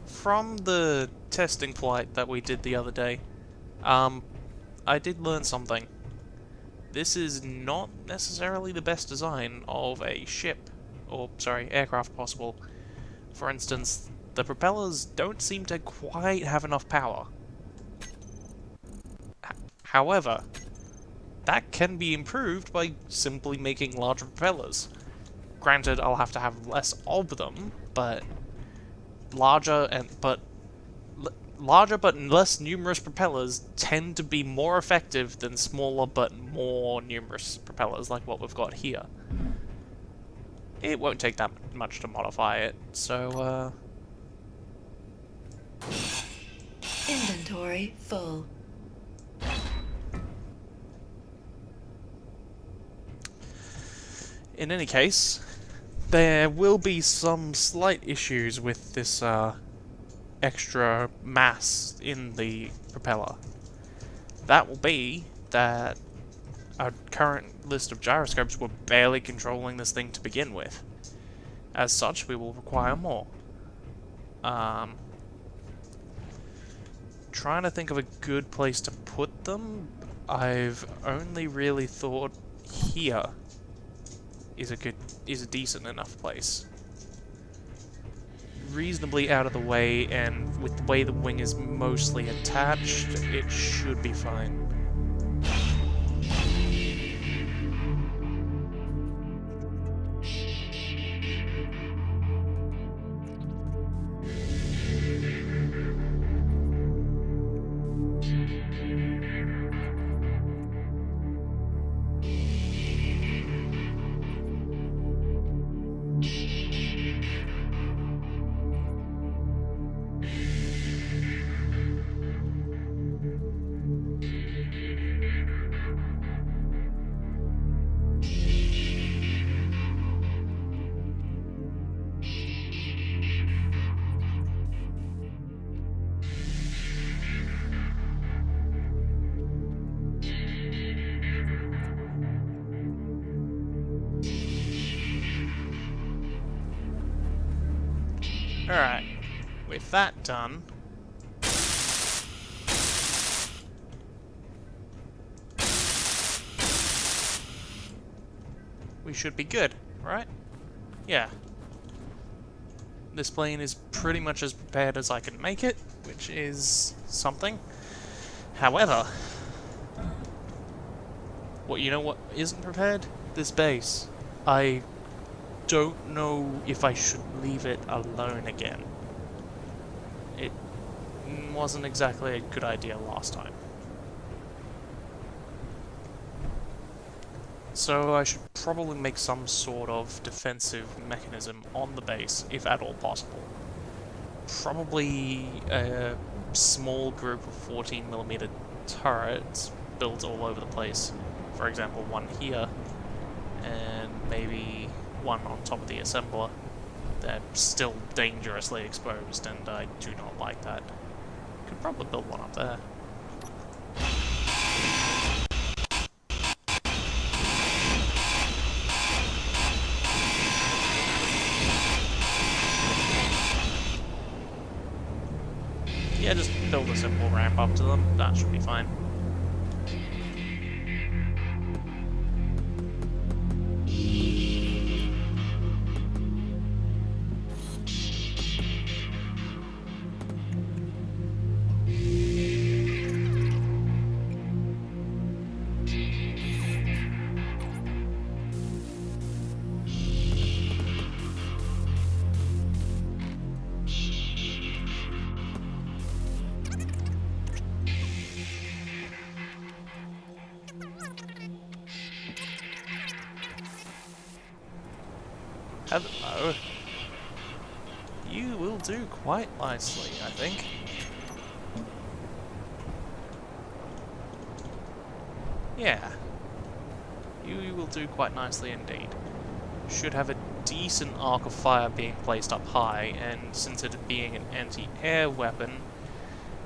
From the testing flight that we did the other day, I did learn something. This is not necessarily the best design of a ship, or, sorry, aircraft possible. For instance, the propellers don't seem to quite have enough power. However, that can be improved by simply making larger propellers. Granted, I'll have to have less of them, but larger but less numerous propellers tend to be more effective than smaller but more numerous propellers like what we've got here. It won't take that much to modify it, so Inventory full. in any case, there will be some slight issues with this extra mass in the propeller. That will be that our current list of gyroscopes were barely controlling this thing to begin with. As such, we will require more. Trying to think of a good place to put them. I've only really thought here is a decent enough place. Reasonably out of the way, and with the way the wing is mostly attached, it should be fine. Alright, with that done, we should be good, right? Yeah. This plane is pretty much as prepared as I can make it, which is something. However, you know what isn't prepared? This base. I don't know if I should leave it alone again. It wasn't exactly a good idea last time. So I should probably make some sort of defensive mechanism on the base, if at all possible. Probably a small group of 14mm turrets built all over the place. For example, one here, and maybe one on top of the assembler. They're still dangerously exposed, and I do not like that. Could probably build one up there. Yeah, just build a simple ramp up to them. That should be fine. Hello. You will do quite nicely, I think. Yeah. You will do quite nicely indeed. Should have a decent arc of fire being placed up high, and since it being an anti-air weapon,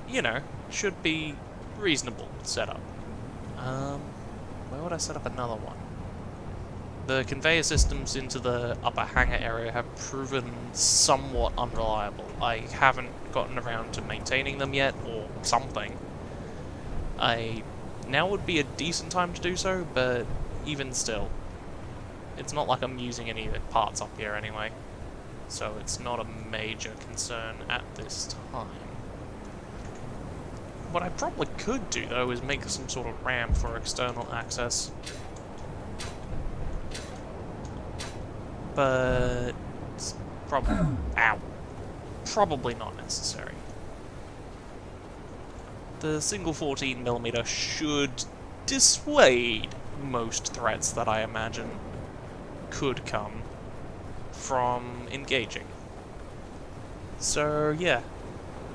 you know, should be reasonable setup. Where would I set up another one? The conveyor systems into the upper hangar area have proven somewhat unreliable. I haven't gotten around to maintaining them yet, or something. Now would be a decent time to do so, but even still, it's not like I'm using any of the parts up here anyway, so it's not a major concern at this time. What I probably could do, though, is make some sort of ramp for external access. But it's probably not necessary. The single 14mm should dissuade most threats that I imagine could come from engaging. So yeah,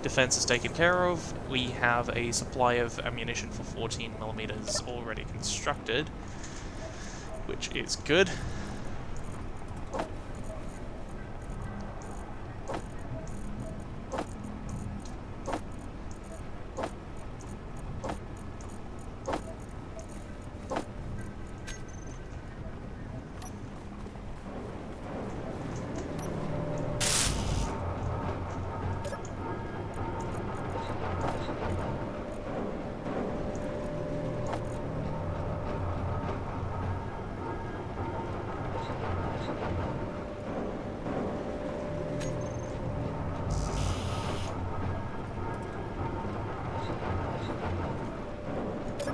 defense is taken care of. We have a supply of ammunition for 14mm already constructed, which is good.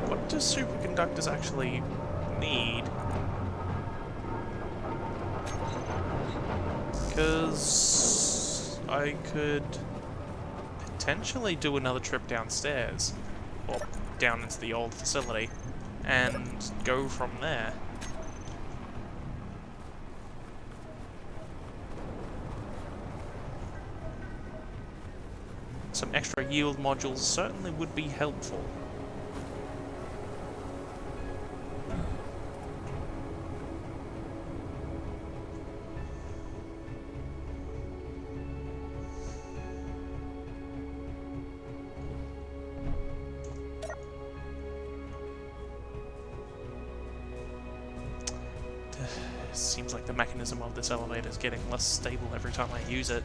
What do superconductors actually need? Because I could potentially do another trip downstairs, or down into the old facility, and go from there. Some extra yield modules certainly would be helpful. Seems like the mechanism of this elevator is getting less stable every time I use it.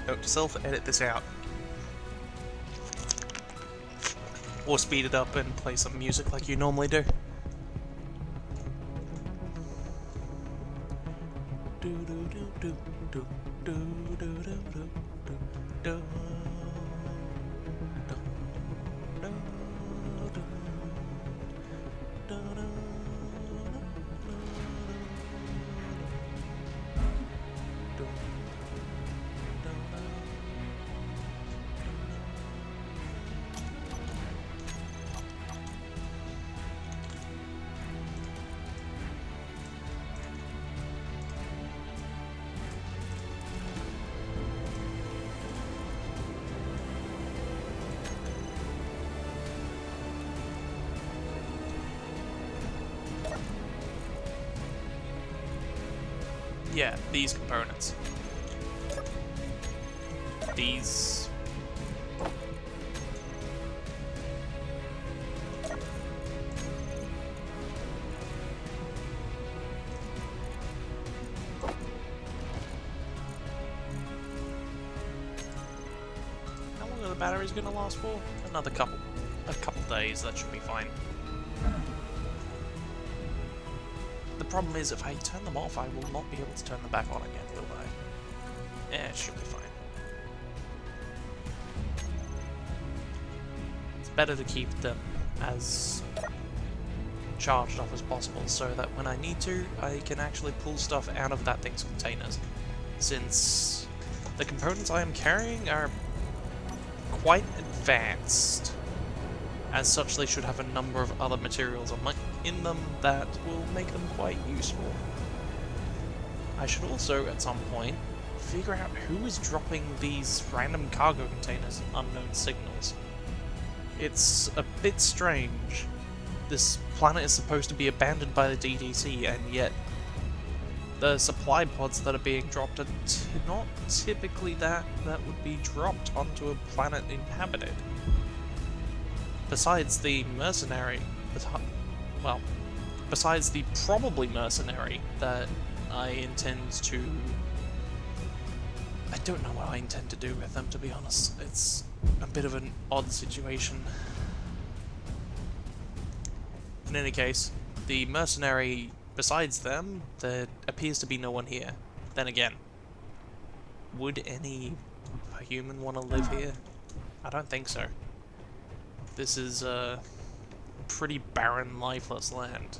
Note to self, edit this out. Or speed it up and play some music like you normally do. Yeah, these components. These... How long are the batteries going to last for? Another couple days, that should be fine. The problem is, if I turn them off, I will not be able to turn them back on again, will I? It should be fine. It's better to keep them as charged up as possible, so that when I need to, I can actually pull stuff out of that thing's containers. Since the components I am carrying are quite advanced. As such, they should have a number of other materials in them that will make them quite useful. I should also, at some point, figure out who is dropping these random cargo containers and unknown signals. It's a bit strange. This planet is supposed to be abandoned by the DDC, and yet the supply pods that are being dropped are not typically that would be dropped onto a planet inhabited. Besides the mercenary, well, besides the probably mercenary that I intend to... I don't know what I intend to do with them, to be honest. It's a bit of an odd situation. In any case, the mercenary, besides them, there appears to be no one here. Then again, would any human want to live here? I don't think so. This is a pretty barren, lifeless land.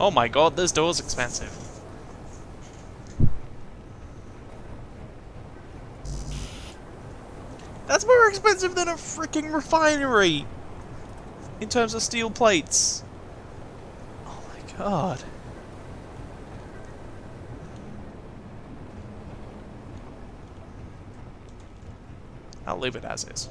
Oh my god, this door's expensive. That's more expensive than a freaking refinery! In terms of steel plates. Oh my god. I'll leave it as is.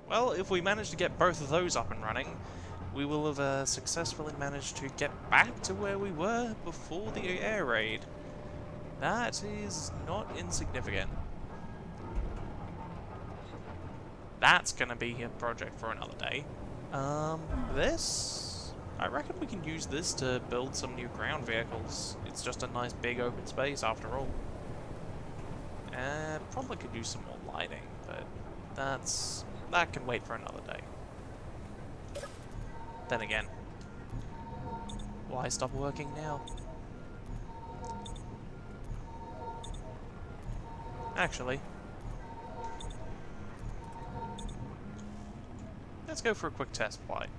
Well, if we manage to get both of those up and running, we will have successfully managed to get back to where we were before the air raid. That is not insignificant. That's gonna be a project for another day. This? I reckon we can use this to build some new ground vehicles. It's just a nice big open space after all. Probably could use some more lighting, but that can wait for another day. Then again, why stop working now? Actually, let's go for a quick test flight.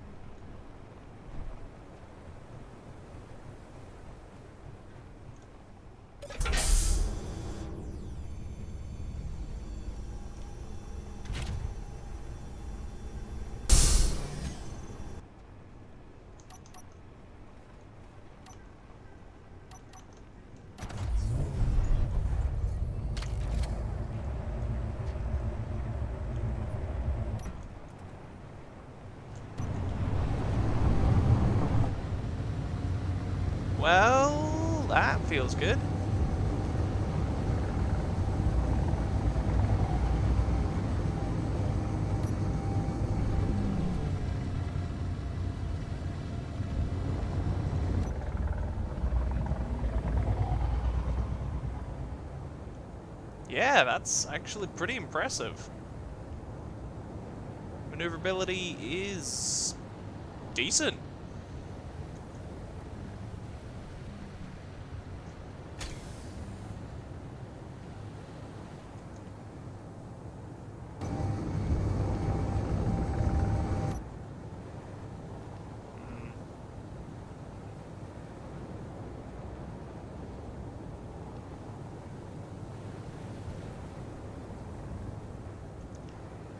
Well, that feels good. Yeah, that's actually pretty impressive. Maneuverability is decent.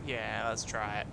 Yeah, let's try it.